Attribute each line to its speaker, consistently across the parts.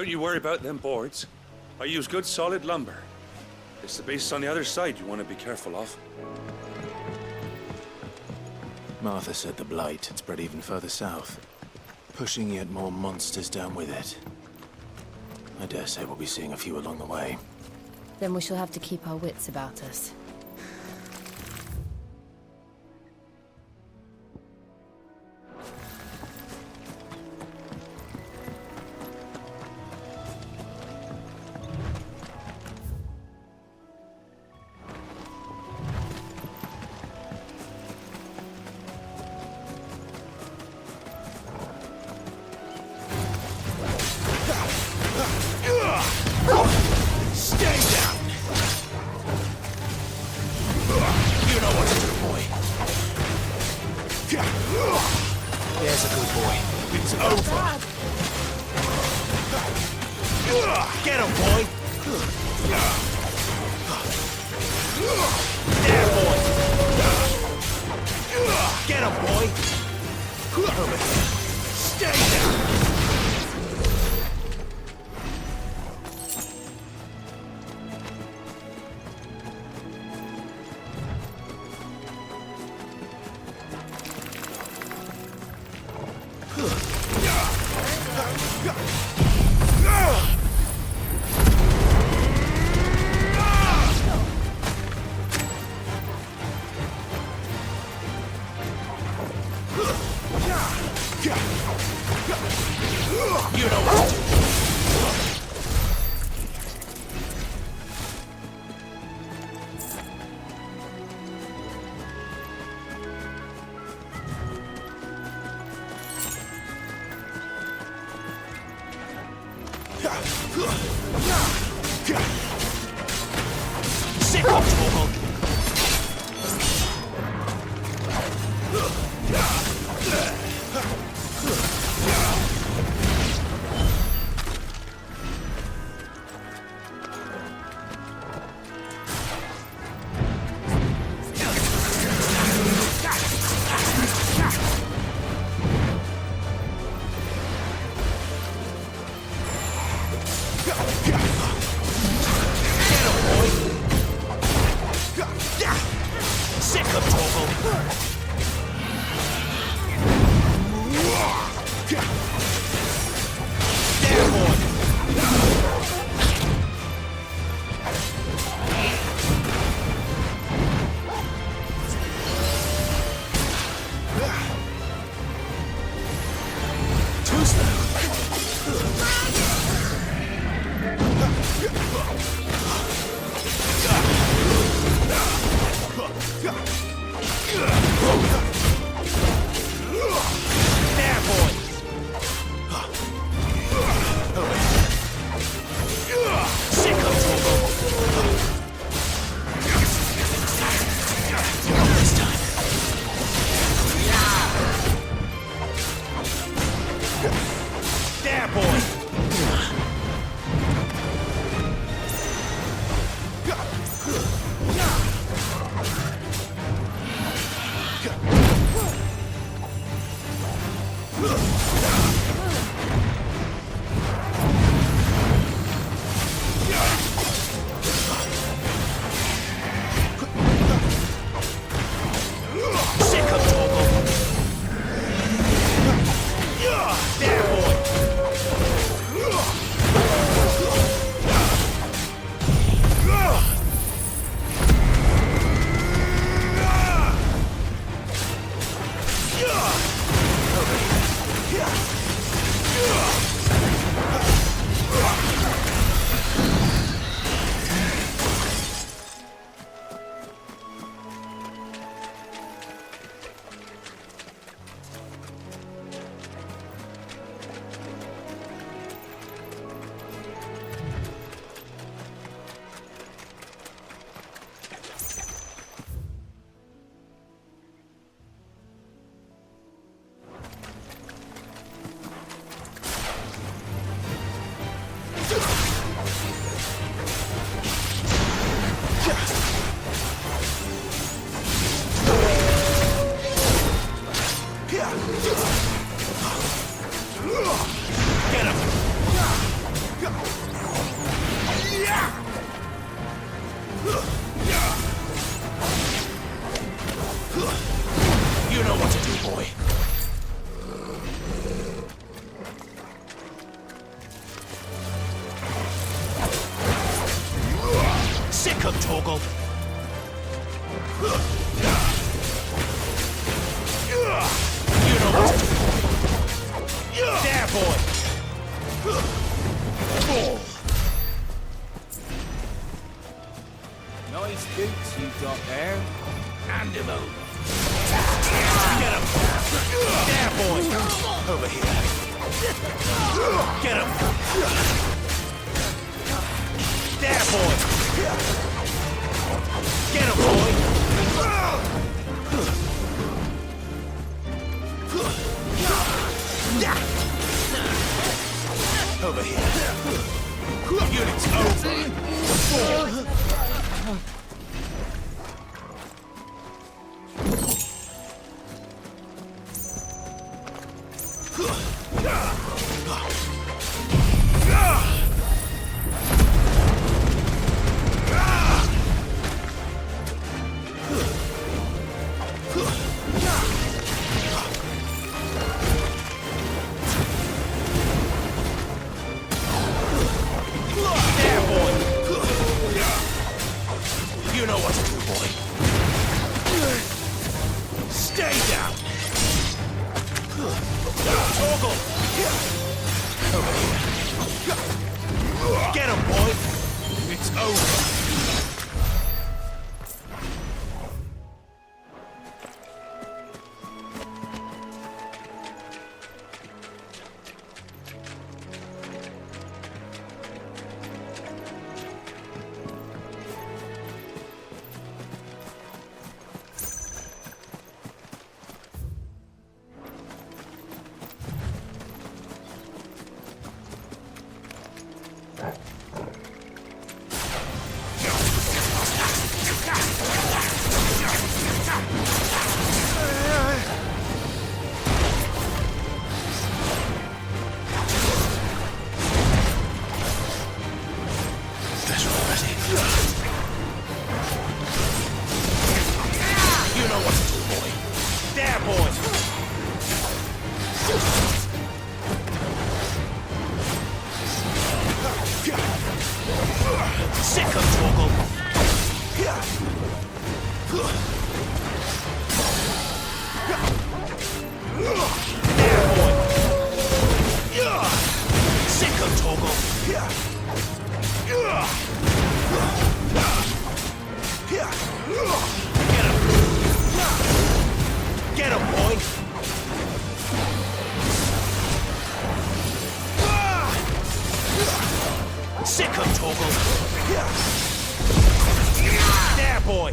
Speaker 1: Don't you worry about them boards. I use good solid lumber. It's the base on the other side you want to be careful of.
Speaker 2: Martha said the Blight had spread even further south, pushing yet more monsters down with it. I dare say we'll be seeing a few along the way.
Speaker 3: Then we shall have to keep our wits about us.
Speaker 2: There's a good boy. It's over. Get him, boy. There, boy. Get him, boy. Stay down. You know what to do. Sit up, Torvald. Sick of Torgal. You know what to do. There, boy.
Speaker 4: Nice boots you got there.
Speaker 2: Hand him over. Get him. There, boy. Over here. Get him. There, boy. Get him, boy. Over here. Units over. You know what to do, boy. Stay down. Torgal. Over here. Get him, boy. It's over. You know what to do, boy. There, boy. Sick of Torgal. There, boy. Sick of Torgal. Get him, boy! Sick of Torgal! There, boy!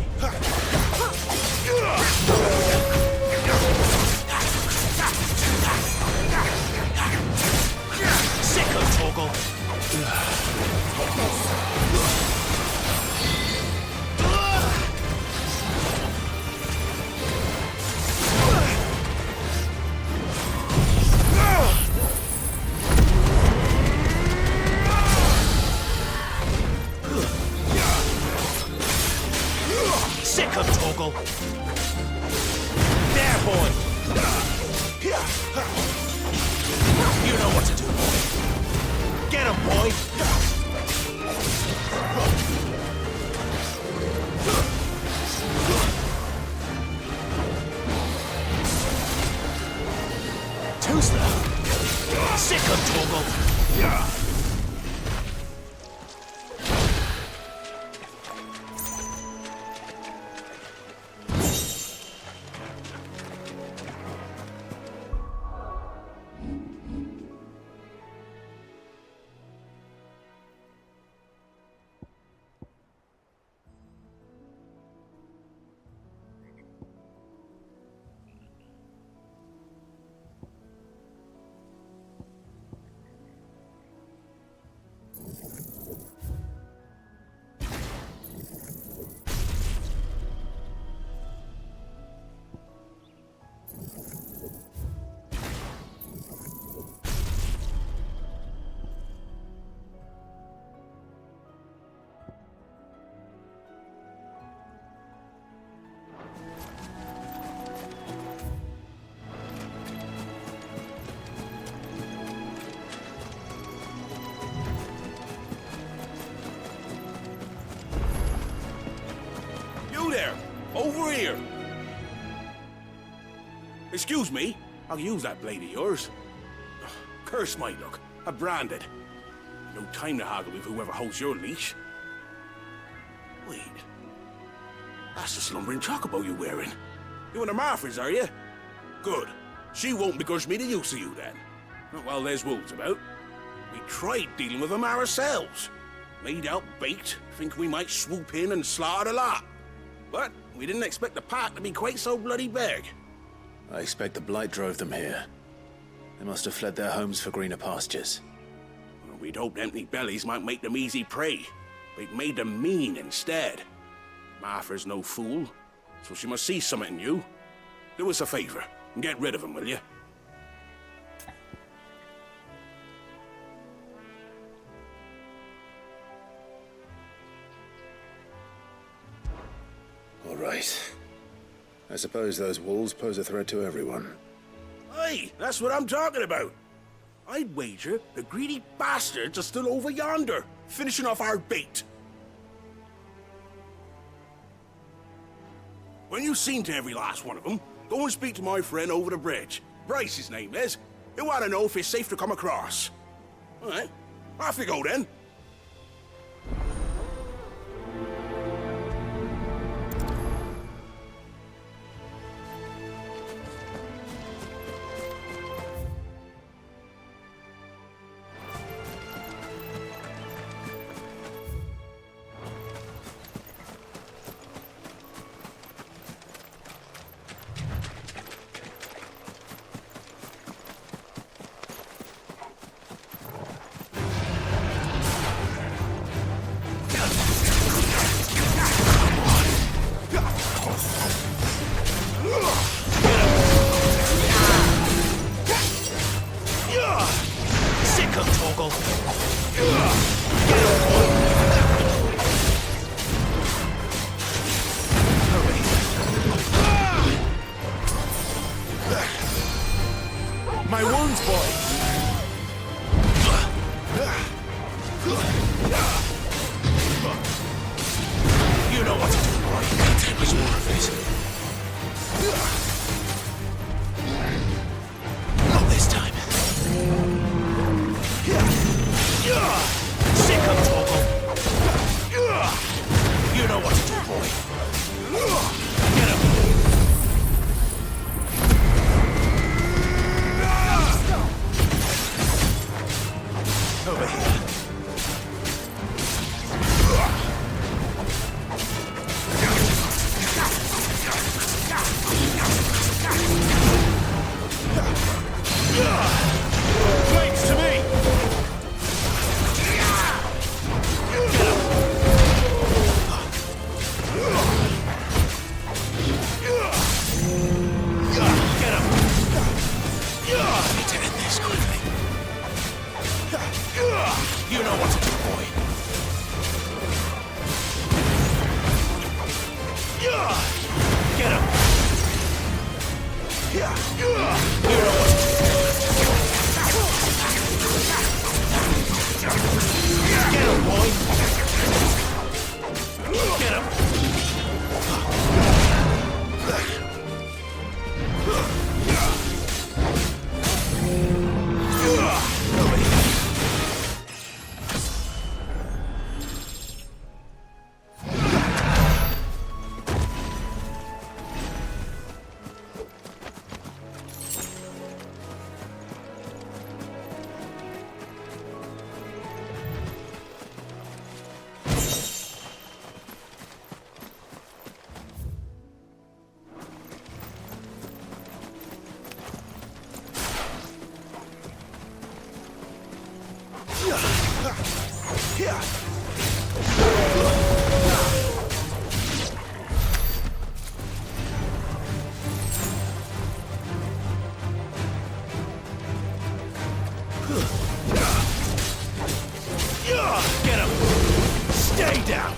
Speaker 2: Sick of Torgal! Sick of Torgal! There, boy! You know what to do, boy! Get him, boy! Too slow! Sick of Torgal!
Speaker 5: Excuse me, I'll use that blade of yours. Ugh, curse my luck. I'm branded. No time to haggle with whoever holds your leash. Wait. That's the slumbering chocobo you're wearing. You and the Marthas, are you? Good. She won't begrudge me the use of you, then. Not while there's wolves about. We tried dealing with them ourselves. Made out baked, think we might swoop in and slaughter the lot. But we didn't expect the pack to be quite so bloody big.
Speaker 2: I expect the Blight drove them here. They must have fled their homes for greener pastures.
Speaker 5: Well, we'd hoped empty bellies might make them easy prey. We'd made them mean instead. Martha's no fool, so she must see something in you. Do us a favor and get rid of them, will you?
Speaker 2: All right. I suppose those wolves pose a threat to everyone.
Speaker 5: Aye, that's what I'm talking about. I'd wager the greedy bastards are still over yonder, finishing off our bait. When you've seen to every last one of them, go and speak to my friend over the bridge. Bryce, his name is. He'll want to know if it's safe to come across. All right, off you go then.
Speaker 2: My wounds, boy! You know what to do, boy. Can't take much more of it. Not this time. Sick of Torgal! You know what to do, boy. Get him! Over here. Flames to me! Get up! Get up! I need to end this quickly. You know what to do, boy. Get him. You know what to do. Get him, boy. Get him. Over here. Get him! Stay down!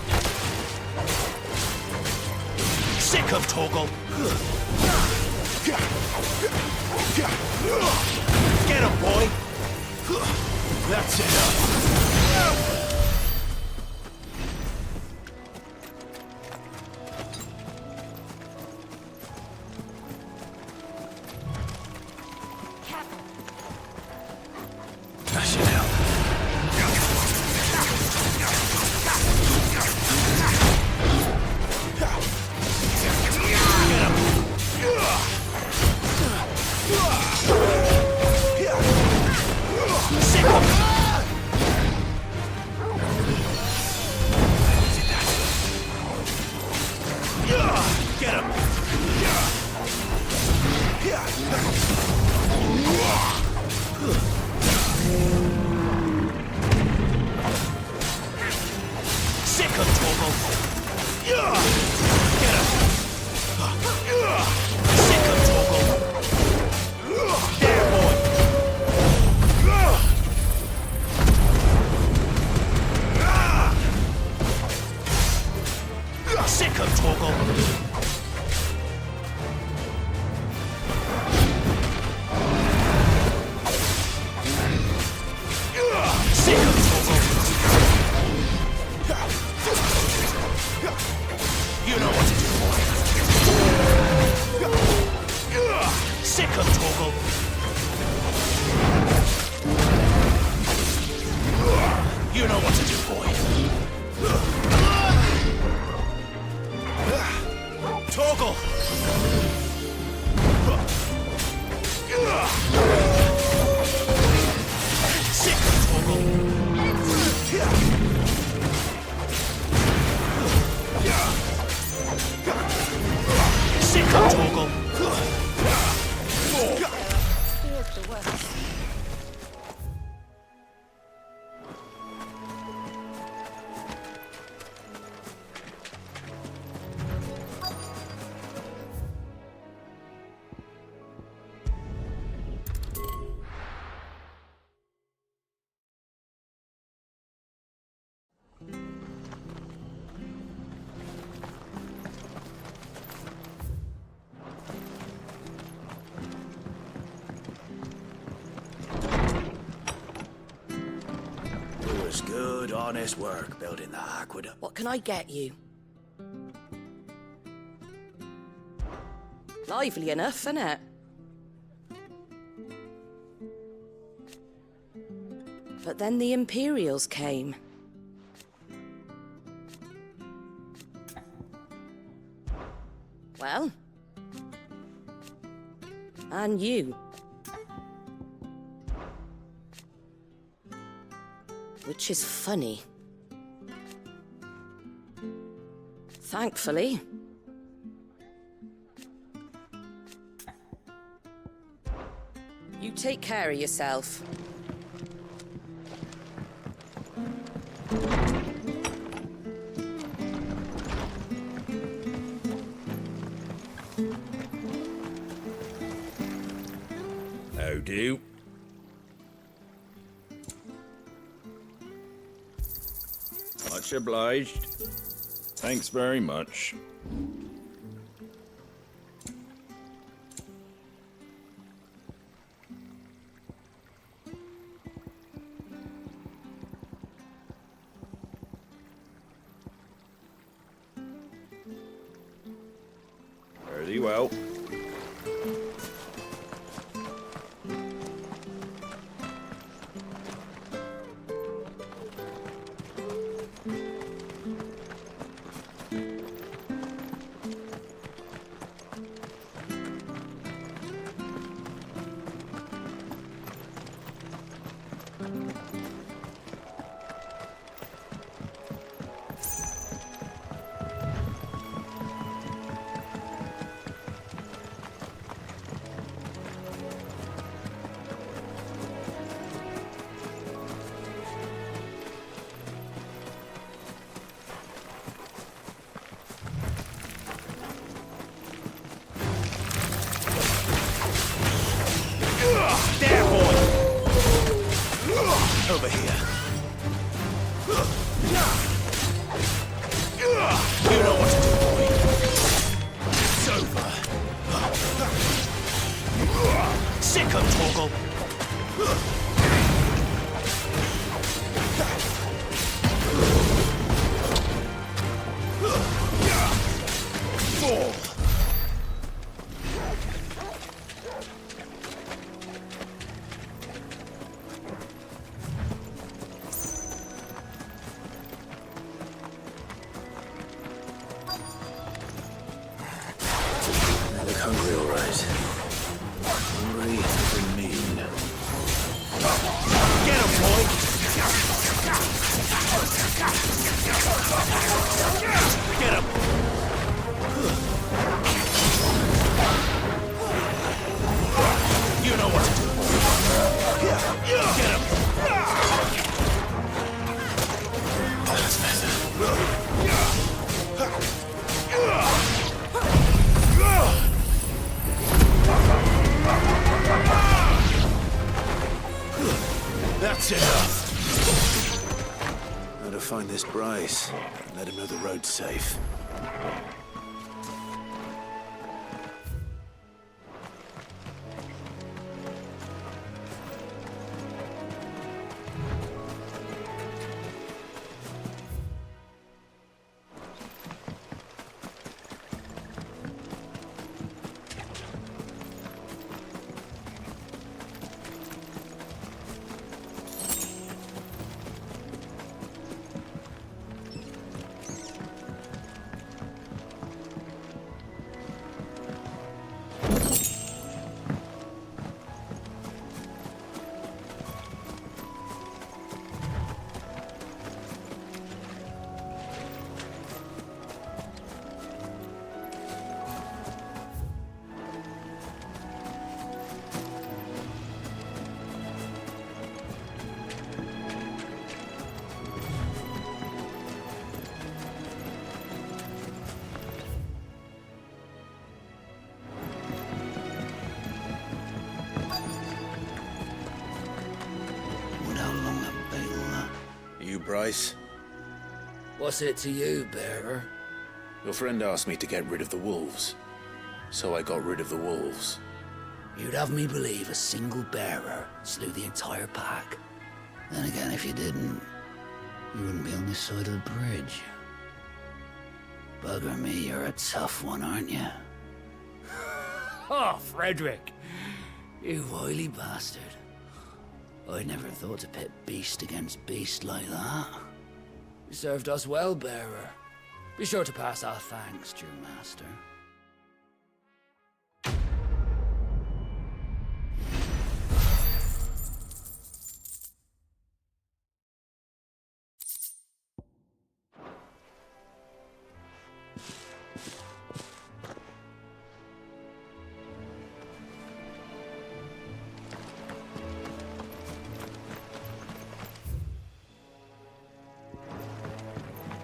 Speaker 2: Sick of Torgal! Get him, boy! That's enough! Sick of Torgal! Get him! Sick of Torgal! There, boy! Sick of Torgal! Sick of Torgal! You know what to do, boy. Sick of Torgal! You know what to do, boy. Torgal! Sick of Torgal! Sick of Torgal!
Speaker 3: Feels the worst.
Speaker 6: It was good, honest work building the aqueduct.
Speaker 7: What can I get you? Lively enough, innit? But then the Imperials came. Well? And you. Which is funny. Thankfully. You take care of yourself.
Speaker 6: How do? Much obliged. Thanks very much. Very well.
Speaker 2: There, boy! Over here. You know what to do, boy. It's over. Sick of Torgal. Fall.
Speaker 6: Hungry, all right. Hungry and mean.
Speaker 2: Get him, boy! Get him! You know what to do, boy. Get him! That's better. this Bryce and let him know the road's safe. You, Bryce?
Speaker 6: What's it to you, bearer?
Speaker 2: Your friend asked me to get rid of the wolves, so I got rid of the wolves.
Speaker 6: You'd have me believe a single bearer slew the entire pack. Then again, if you didn't, you wouldn't be on this side of the bridge. Bugger me, you're a tough one, aren't you? Oh, Frederick! You wily bastard. I'd never thought to pit beast against beast like that. You served us well, bearer. Be sure to pass our thanks to your master.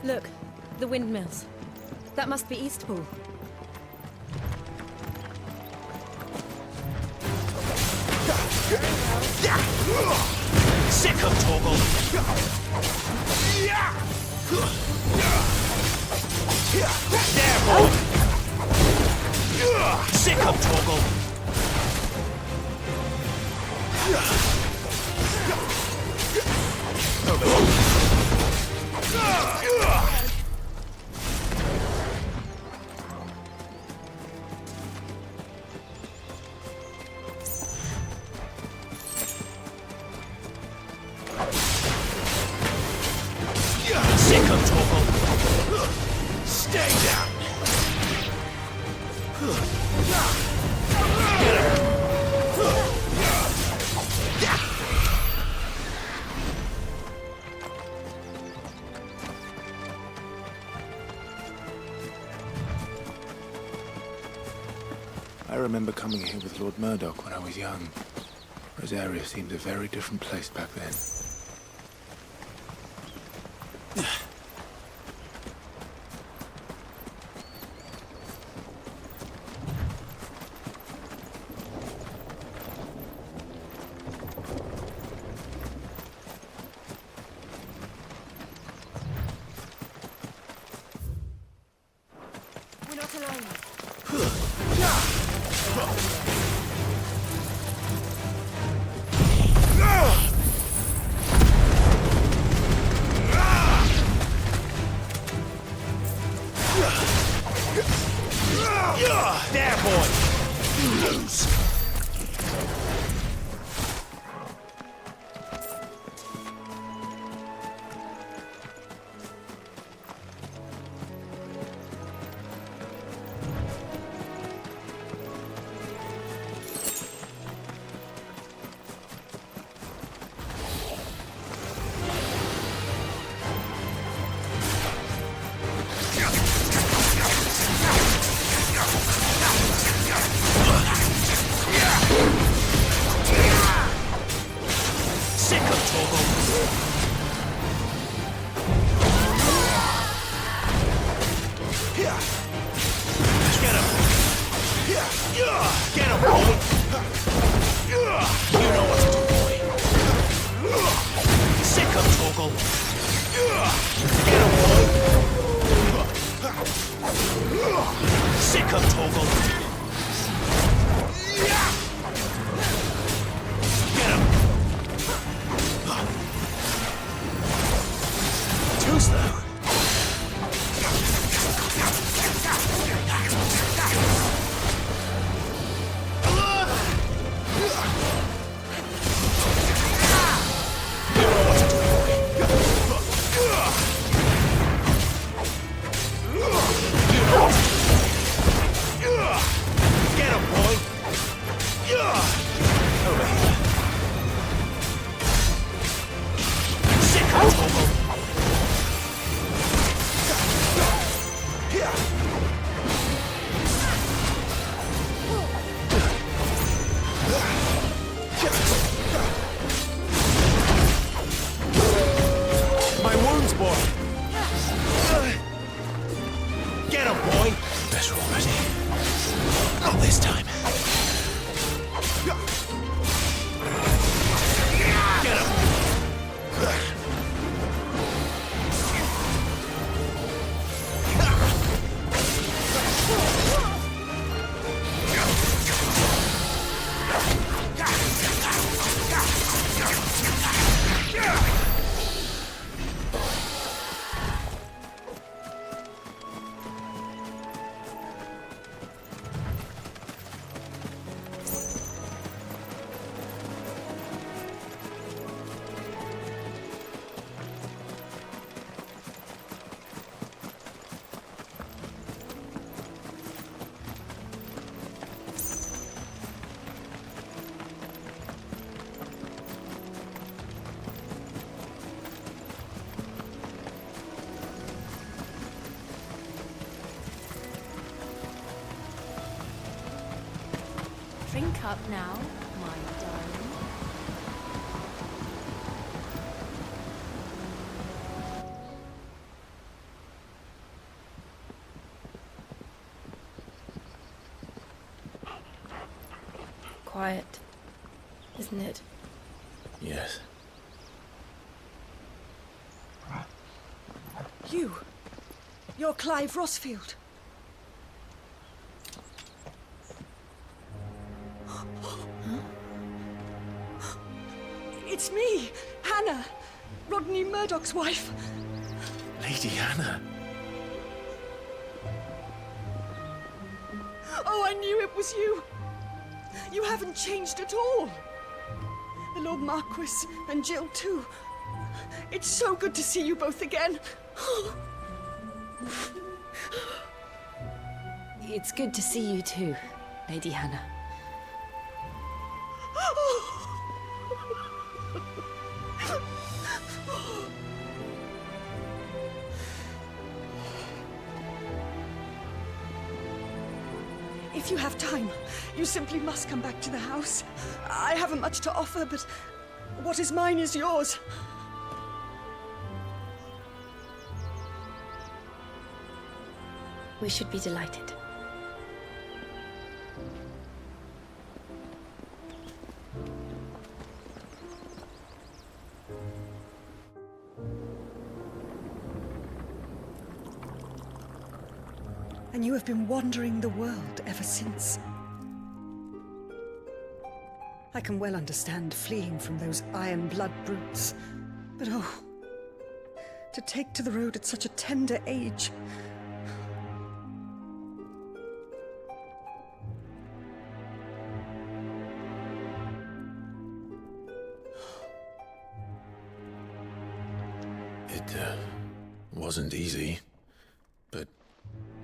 Speaker 3: Look, the windmills. That must be Eastpool.
Speaker 6: Sick of Torgal! There, boy! Sick of Torgal! Sick of Torgal! Stay down! Get her!
Speaker 2: I remember coming here with Lord Murdoch when I was young. Rosaria seemed a very different place back then.
Speaker 3: We're not alone.
Speaker 6: There, boy! You lose! Sick of Torgal! Get him! Get him, boy! You know what to do, boy! Sick of Torgal!
Speaker 2: better already. Not this time. Get him!
Speaker 8: Drink up now, my darling.
Speaker 3: Quiet, isn't it?
Speaker 2: Yes.
Speaker 9: You're Clive Rossfield. It's me, Hannah, Rodney Murdoch's wife.
Speaker 2: Lady Hannah.
Speaker 9: Oh, I knew it was you. You haven't changed at all. The Lord Marquis and Jill too. It's so good to see you both again.
Speaker 3: It's good to see you too, Lady Hannah.
Speaker 9: If you have time, you simply must come back to the house. I haven't much to offer, but what is mine is yours.
Speaker 3: We should be delighted.
Speaker 9: And you have been wandering the world ever since. I can well understand fleeing from those iron blood brutes, but oh, to take to the road at such a tender age.
Speaker 2: It wasn't easy, but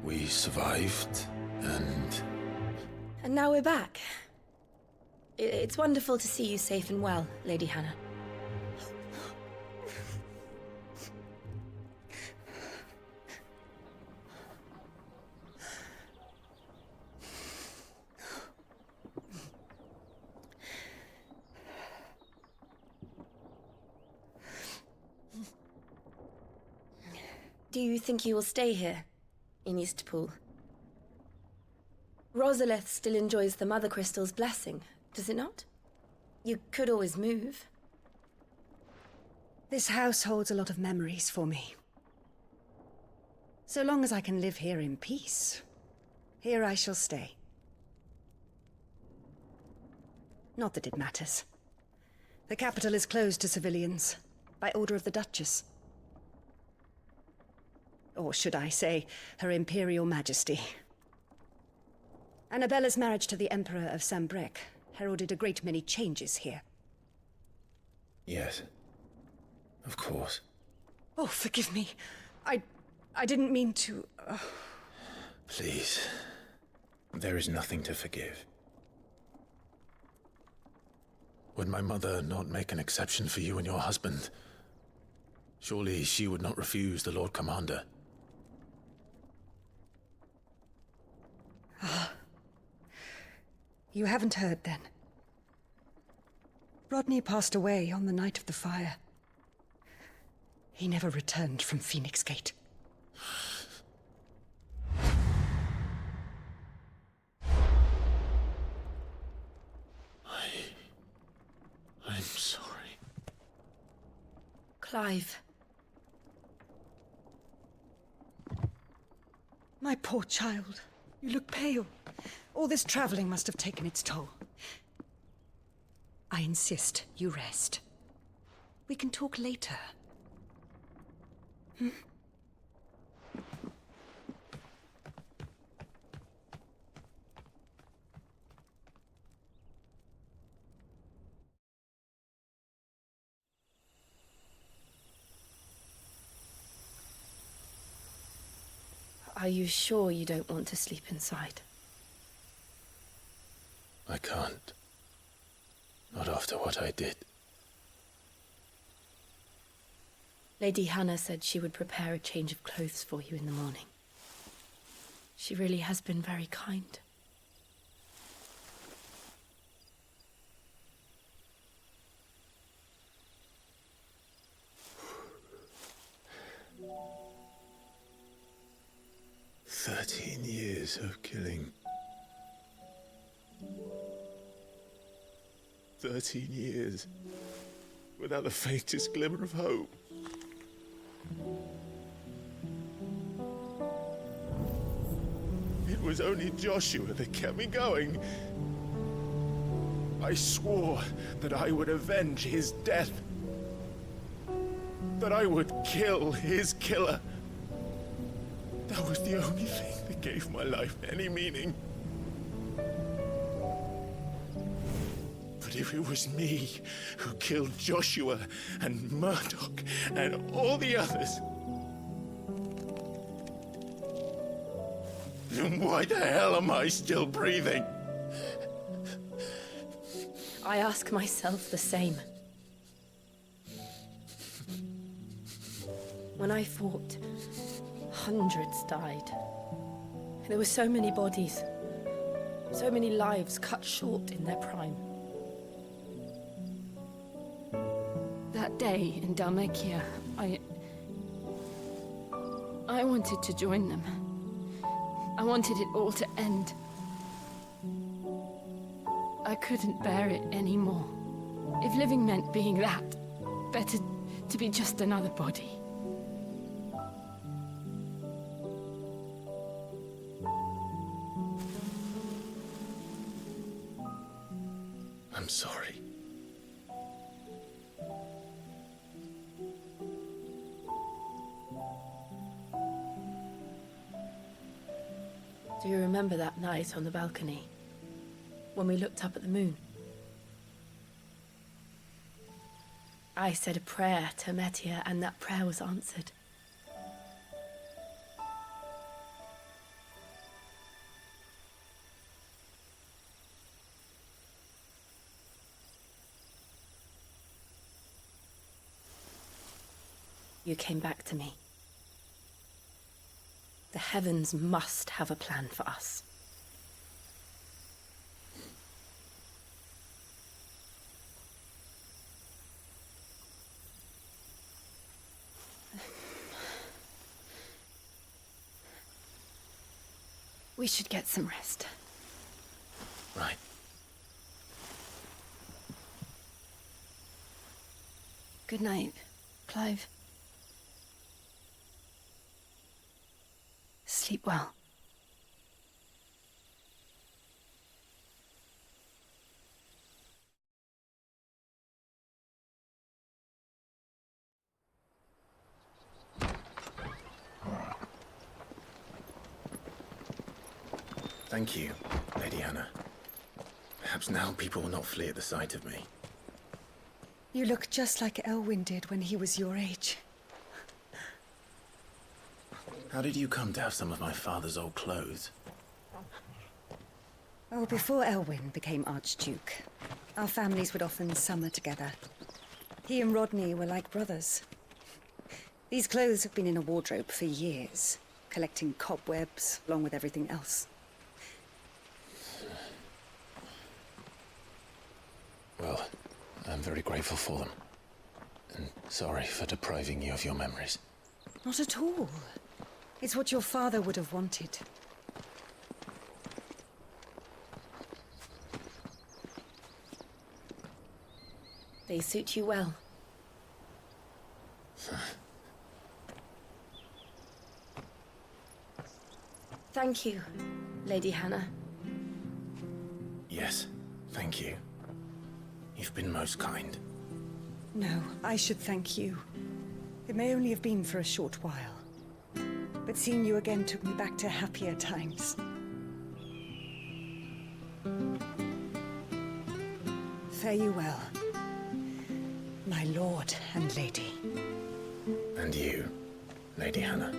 Speaker 2: we survived, and...
Speaker 3: And now we're back. It's wonderful to see you safe and well, Lady Hannah. Do you think you will stay here, in Eastpool? Rosalith still enjoys the Mother Crystal's blessing, does it not? You could always move.
Speaker 9: This house holds a lot of memories for me. So long as I can live here in peace, here I shall stay. Not that it matters. The capital is closed to civilians, by order of the Duchess. Or should I say, Her Imperial Majesty. Annabella's marriage to the Emperor of Sambrec heralded a great many changes here.
Speaker 2: Yes. Of course.
Speaker 9: Oh, forgive me. I didn't mean to...
Speaker 2: Please. There is nothing to forgive. Would my mother not make an exception for you and your husband? Surely she would not refuse the Lord Commander.
Speaker 9: You haven't heard, then. Rodney passed away on the night of the fire. He never returned from Phoenix Gate.
Speaker 3: Clive.
Speaker 9: My poor child. You look pale. All this traveling must have taken its toll. I insist you rest. We can talk later.
Speaker 3: Are you sure you don't want to sleep inside?
Speaker 2: I can't. Not after what I did.
Speaker 3: Lady Hannah said she would prepare a change of clothes for you in the morning. She really has been very kind.
Speaker 2: Years of killing. 13 years without the faintest glimmer of hope. It was only Joshua that kept me going. I swore that I would avenge his death. That I would kill his killer. That was the only thing that gave my life any meaning. But if it was me who killed Joshua and Murdoch and all the others, then why the hell am I still breathing?
Speaker 3: I ask myself the same. When I fought, hundreds died. There were so many bodies, so many lives cut short in their prime.
Speaker 8: That day in Dhalmekia, I wanted to join them. I wanted it all to end. I couldn't bear it anymore. If living meant being that, better to be just another body.
Speaker 2: I'm sorry.
Speaker 3: Do you remember that night on the balcony? When we looked up at the moon? I said a prayer to Metia, and that prayer was answered. You came back to me. The heavens must have a plan for us. We should get some rest.
Speaker 2: Right.
Speaker 8: Good night, Clive. Sleep well.
Speaker 2: Thank you, Lady Hannah. Perhaps now people will not flee at the sight of me.
Speaker 9: You look just like Elwyn did when he was your age.
Speaker 2: How did you come to have some of my father's old clothes?
Speaker 9: Oh, before Elwyn became Archduke, our families would often summer together. He and Rodney were like brothers. These clothes have been in a wardrobe for years, collecting cobwebs along with everything else.
Speaker 2: Well, I'm very grateful for them. And sorry for depriving you of your memories.
Speaker 9: Not at all. It's what your father would have wanted.
Speaker 3: They suit you well. Thank you, Lady Hannah.
Speaker 2: Yes, thank you. You've been most kind.
Speaker 9: No, I should thank you. It may only have been for a short while, but seeing you again took me back to happier times. Fare you well, my lord and lady.
Speaker 2: And you, Lady Hannah.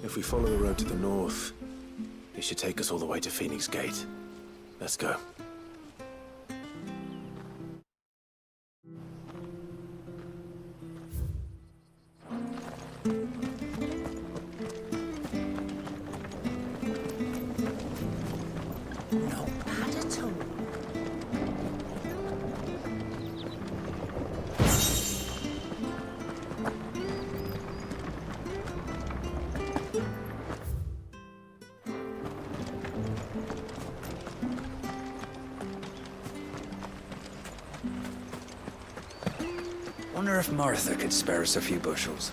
Speaker 2: If we follow the road to the north, it should take us all the way to Phoenix Gate. Let's go.
Speaker 6: No bad at all.
Speaker 10: Wonder if Martha could spare us a few bushels.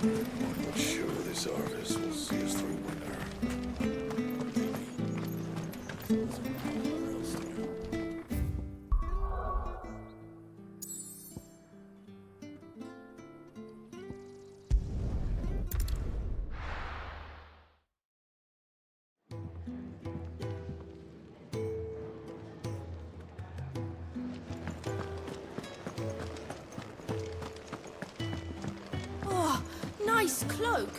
Speaker 1: I'm not sure this harvest will see us through winter.
Speaker 3: Oh, nice cloak.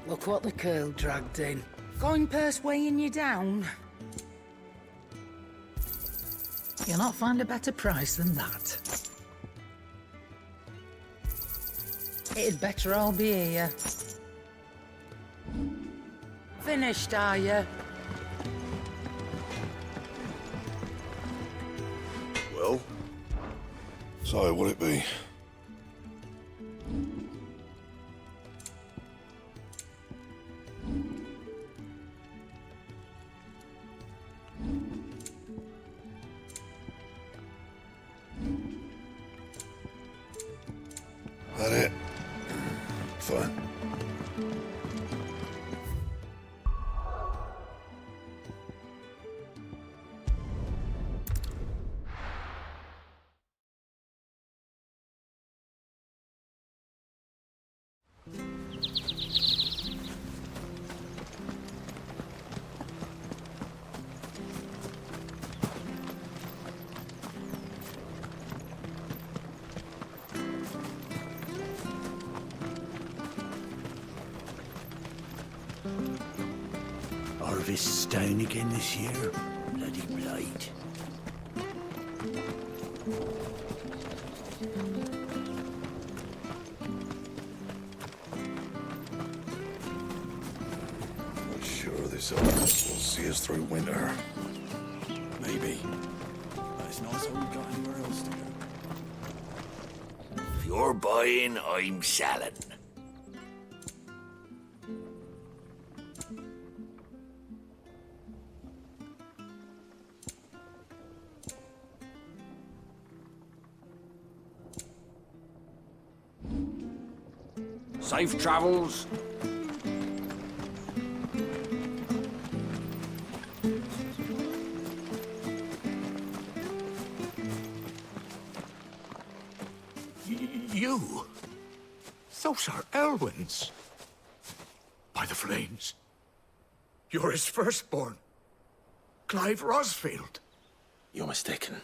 Speaker 6: Look what the curl dragged in. Going purse weighing you down. You'll not find a better price than that. It'd better all be here. Finished, are you?
Speaker 1: Well, so will it be?
Speaker 11: That it? Fine.
Speaker 5: Harvest's down again this year. Bloody blight.
Speaker 11: Not sure this harvest will see us through winter.
Speaker 5: Maybe. But it's not so we've got anywhere else to go. If you're buying, I'm selling. Safe travels. You? Those are Elwyn's. By the flames. You're his firstborn. Clive Rosfield.
Speaker 2: You're mistaken.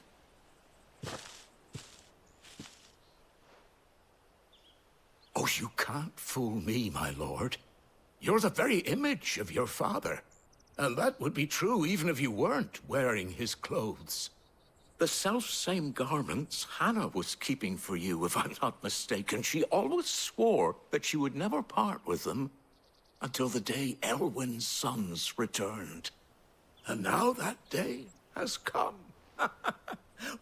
Speaker 5: Oh, you can't fool me, my lord. You're the very image of your father. And that would be true even if you weren't wearing his clothes. The self-same garments Hannah was keeping for you, if I'm not mistaken. She always swore that she would never part with them until the day Elwyn's sons returned. And now that day has come.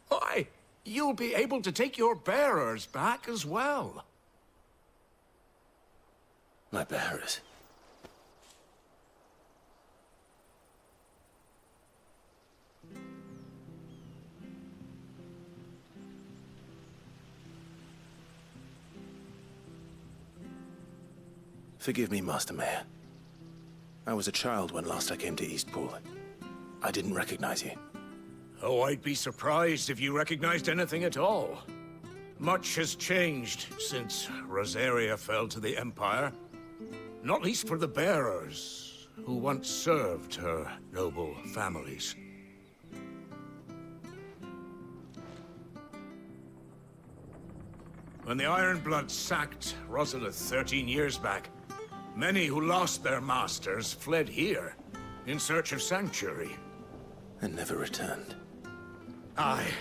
Speaker 5: Why, you'll be able to take your bearers back as well.
Speaker 2: My bearers. Forgive me, Master Mayor. I was a child when last I came to Eastpool. I didn't recognize you.
Speaker 5: Oh, I'd be surprised if you recognized anything at all. Much has changed since Rosaria fell to the Empire. Not least for the bearers, who once served her noble families. When the Ironbloods sacked Rosalith 13 years back, many who lost their masters fled here, in search of sanctuary.
Speaker 2: And never returned.
Speaker 5: Aye.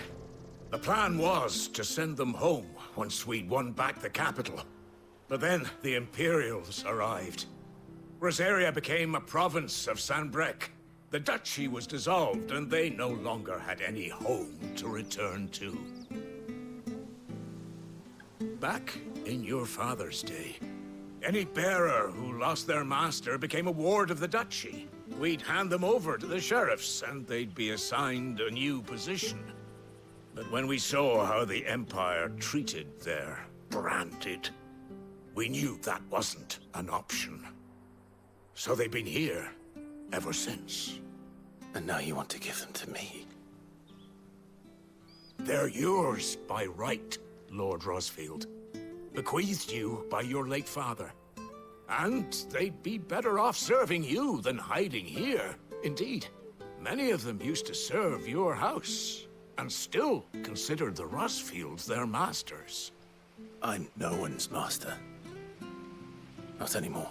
Speaker 5: The plan was to send them home once we'd won back the capital. But then the Imperials arrived. Rosaria became a province of Sanbreque. The duchy was dissolved, and they no longer had any home to return to. Back in your father's day, any bearer who lost their master became a ward of the duchy. We'd hand them over to the sheriffs, and they'd be assigned a new position. But when we saw how the Empire treated their branded, we knew that wasn't an option. So they've been here ever since.
Speaker 2: And now you want to give them to me?
Speaker 5: They're yours by right, Lord Rosfield. Bequeathed you by your late father. And they'd be better off serving you than hiding here. Indeed, many of them used to serve your house, and still considered the Rosfields their masters.
Speaker 2: I'm no one's master. Not anymore.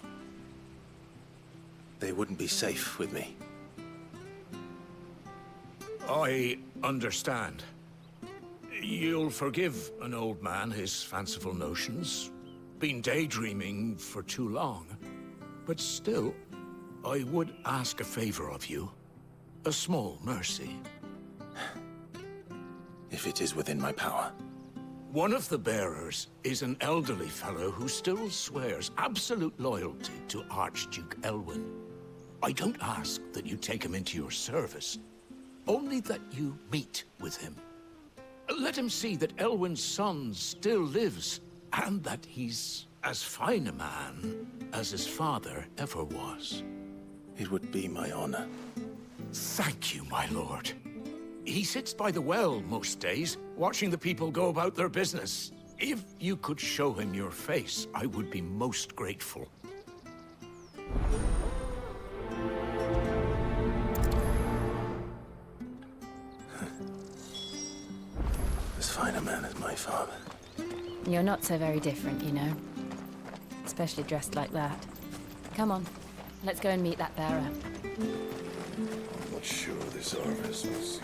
Speaker 2: They wouldn't be safe with me.
Speaker 5: I understand. You'll forgive an old man his fanciful notions. Been daydreaming for too long. But still, I would ask a favor of you. A small mercy.
Speaker 2: If it is within my power.
Speaker 5: One of the bearers is an elderly fellow who still swears absolute loyalty to Archduke Elwyn. I don't ask that you take him into your service, only that you meet with him. Let him see that Elwyn's son still lives
Speaker 12: And that he's as fine a man as his father ever was.
Speaker 2: It would be my honor.
Speaker 12: Thank you, my lord. He sits by the well most days, watching the people go about their business. If you could show him your face, I would be most grateful.
Speaker 2: As fine a man as my father.
Speaker 8: You're not so very different, you know. Especially dressed like that. Come on, let's go and meet that bearer.
Speaker 11: I'm not sure this harvest will see.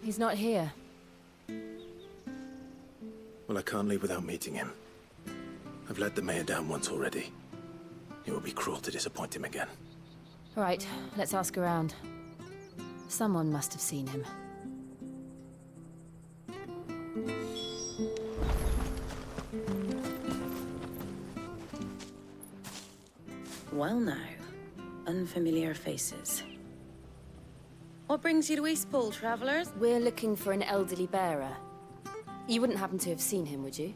Speaker 8: He's not here.
Speaker 2: Well, I can't leave without meeting him. I've let the mayor down once already. It would be cruel to disappoint him again.
Speaker 8: All right, let's ask around. Someone must have seen him.
Speaker 7: Well now, unfamiliar faces. What brings you to Eastpool, travellers?
Speaker 8: We're looking for an elderly bearer. You wouldn't happen to have seen him, would you?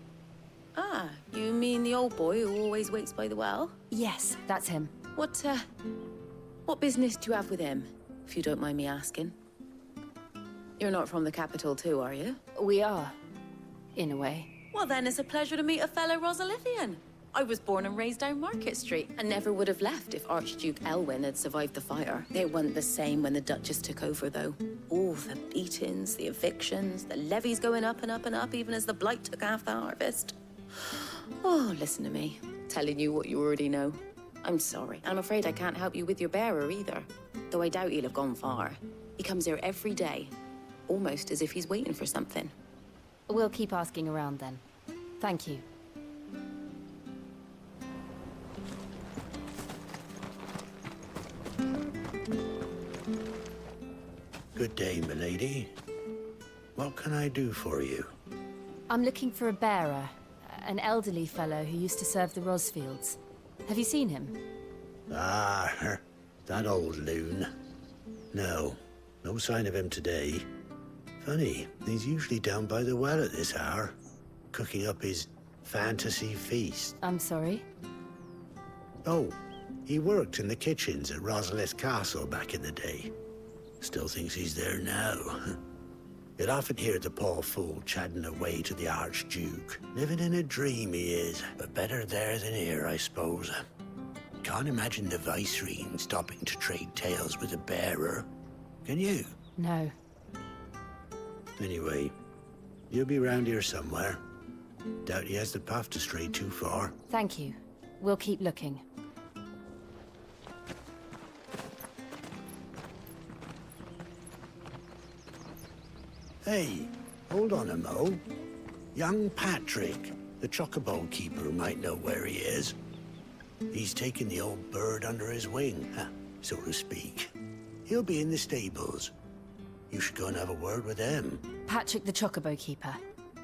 Speaker 7: Ah, you mean the old boy who always waits by the well?
Speaker 8: Yes, that's him.
Speaker 7: What business do you have with him, if you don't mind me asking? You're not from the capital too, are you?
Speaker 8: We are, in a way.
Speaker 7: Well then, it's a pleasure to meet a fellow Rosalithian. I was born and raised down Market Street, and never would have left if Archduke Elwyn had survived the fire. They weren't the same when the Duchess took over, though. Oh, the beatings, the evictions, the levies going up and up and up, even as the blight took half the harvest. Oh, listen to me, telling you what you already know. I'm sorry, and I'm afraid I can't help you with your bearer either, though I doubt he'll have gone far. He comes here every day, almost as if he's waiting for something.
Speaker 8: We'll keep asking around then. Thank you.
Speaker 13: Good day, milady. What can I do for you?
Speaker 8: I'm looking for a bearer, an elderly fellow who used to serve the Rosfields. Have you seen him?
Speaker 13: Ah, that old loon. No sign of him today. Funny, he's usually down by the well at this hour, cooking up his fantasy feast.
Speaker 8: I'm sorry?
Speaker 13: Oh, he worked in the kitchens at Rosalith Castle back in the day. Still thinks he's there now. You'd often hear the poor fool chatting away to the Archduke. Living in a dream he is, but better there than here, I suppose. Can't imagine the Viceroy stopping to trade tales with a bearer. Can you?
Speaker 8: No.
Speaker 13: Anyway, you'll be round here somewhere. Doubt he has the path to stray too far.
Speaker 8: Thank you. We'll keep looking.
Speaker 13: Hey, hold on a mo. Young Patrick, the chocobo keeper, might know where he is. He's taken the old bird under his wing, so to speak. He'll be in the stables. You should go and have a word with him.
Speaker 8: Patrick the Chocobo Keeper.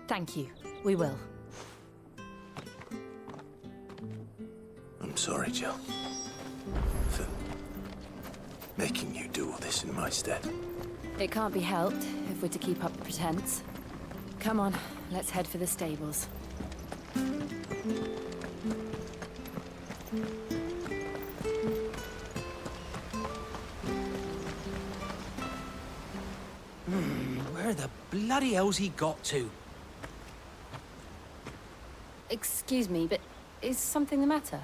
Speaker 8: Thank you. We will.
Speaker 2: I'm sorry, Jill. For making you do all this in my stead.
Speaker 8: It can't be helped if we're to keep up the pretense. Come on, let's head for the stables.
Speaker 10: Where the bloody hell's he got to?
Speaker 8: Excuse me, but is something the matter?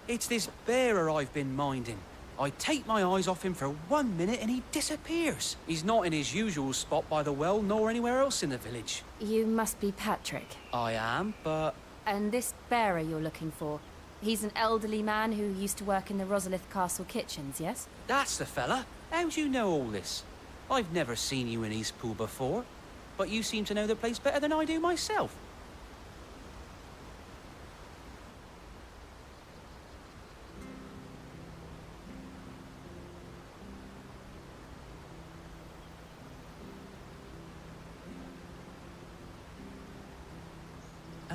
Speaker 10: It's this bearer I've been minding. I take my eyes off him for 1 minute and he disappears. He's not in his usual spot by the well, nor anywhere else in the village.
Speaker 8: You must be Patrick.
Speaker 10: I am, but...
Speaker 8: And this bearer you're looking for, he's an elderly man who used to work in the Rosalith Castle kitchens, yes?
Speaker 10: That's the fella. How do you know all this? I've never seen you in Eastpool before, but you seem to know the place better than I do myself.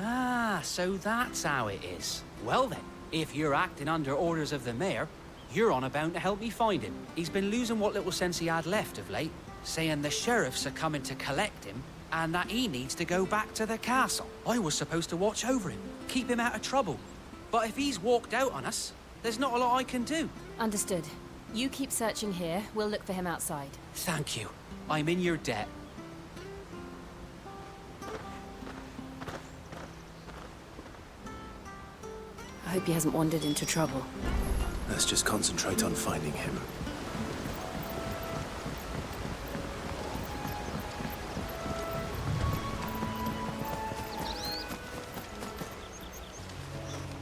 Speaker 10: Ah, so that's how it is. Well then, if you're acting under orders of the mayor, You're on about to help me find him. He's been losing what little sense he had left of late, saying the sheriffs are coming to collect him and that he needs to go back to the castle. I was supposed to watch over him, keep him out of trouble. But if he's walked out on us, there's not a lot I can do.
Speaker 8: Understood. You keep searching here. We'll look for him outside.
Speaker 10: Thank you. I'm in your debt.
Speaker 8: I hope he hasn't wandered into trouble.
Speaker 2: Let's just concentrate on finding him.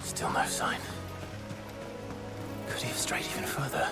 Speaker 2: Still no sign. Could he have strayed even further?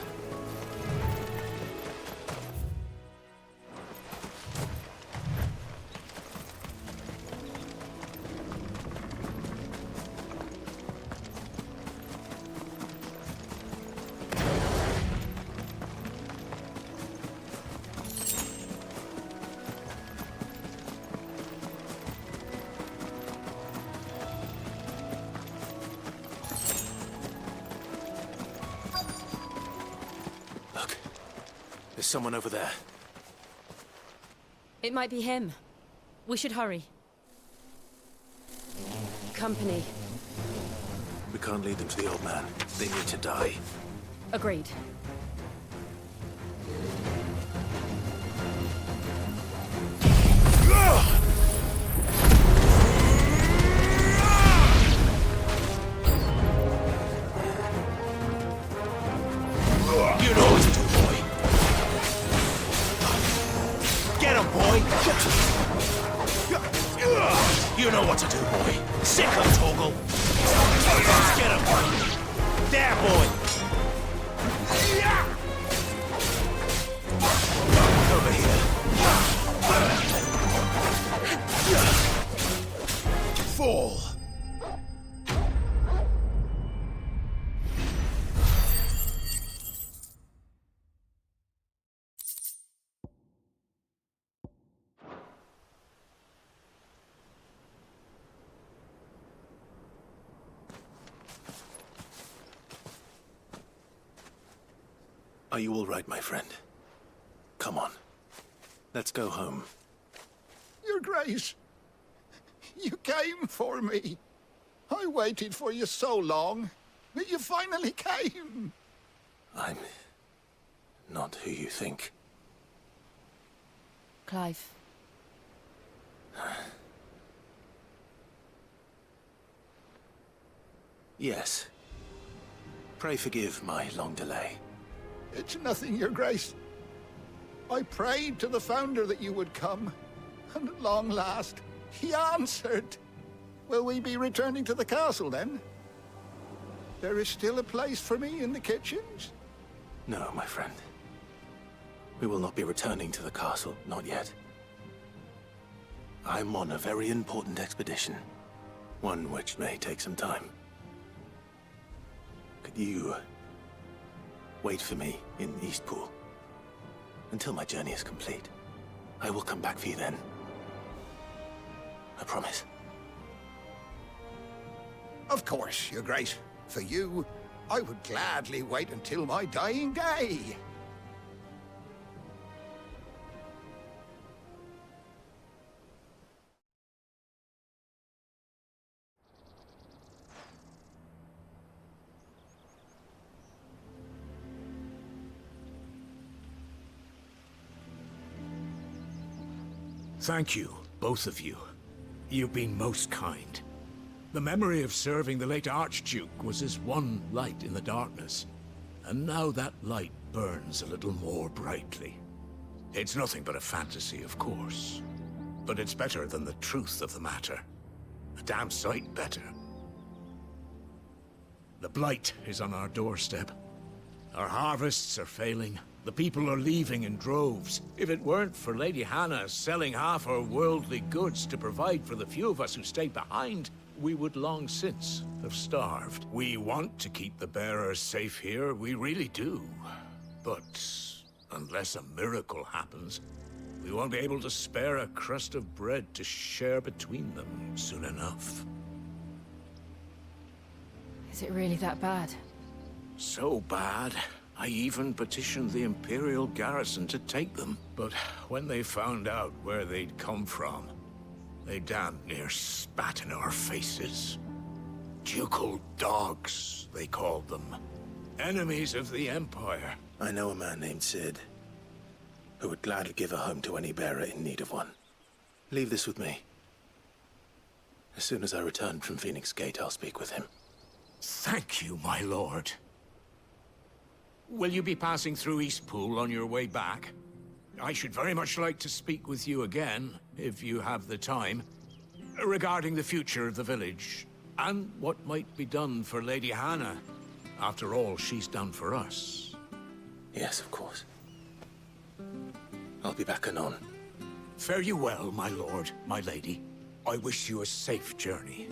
Speaker 2: There's someone over there.
Speaker 8: It might be him. We should hurry. Company.
Speaker 2: We can't lead them to the old man. They need to die.
Speaker 8: Agreed.
Speaker 2: You know what to do, boy. Get him, boy! You know what to do, boy. Sick him, Torgal. Get him. There, boy. Over here. Fall. Are you all right, my friend? Come on. Let's go home.
Speaker 14: Your Grace, you came for me. I waited for you so long, but you finally came.
Speaker 2: I'm not who you think.
Speaker 8: Clive.
Speaker 2: Yes. Pray forgive my long delay.
Speaker 14: It's nothing, Your Grace. I prayed to the Founder that you would come, and at long last, he answered. Will we be returning to the castle, then? There is still a place for me in the kitchens?
Speaker 2: No, my friend. We will not be returning to the castle, not yet. I'm on a very important expedition. One which may take some time. Could you wait for me in Eastpool until my journey is complete? I will come back for you then. I promise.
Speaker 14: Of course, Your Grace. For you, I would gladly wait until my dying day.
Speaker 12: Thank you, both of you. You've been most kind. The memory of serving the late Archduke was as one light in the darkness, and now that light burns a little more brightly. It's nothing but a fantasy, of course, but it's better than the truth of the matter. A damn sight better. The blight is on our doorstep. Our harvests are failing. The people are leaving in droves. If it weren't for Lady Hannah selling half her worldly goods to provide for the few of us who stayed behind, we would long since have starved. We want to keep the bearers safe here, we really do. But unless a miracle happens, we won't be able to spare a crust of bread to share between them soon enough.
Speaker 8: Is it really that bad?
Speaker 12: So bad, I even petitioned the Imperial garrison to take them. But when they found out where they'd come from, they damn near spat in our faces. Ducal dogs, they called them. Enemies of the Empire.
Speaker 2: I know a man named Cid, who would gladly give a home to any bearer in need of one. Leave this with me. As soon as I return from Phoenix Gate, I'll speak with him.
Speaker 12: Thank you, my lord. Will you be passing through Eastpool on your way back? I should very much like to speak with you again, if you have the time, regarding the future of the village, and what might be done for Lady Hannah. After all she's done for us.
Speaker 2: Yes, of course. I'll be back anon.
Speaker 12: Fare you well, my lord, my lady. I wish you a safe journey.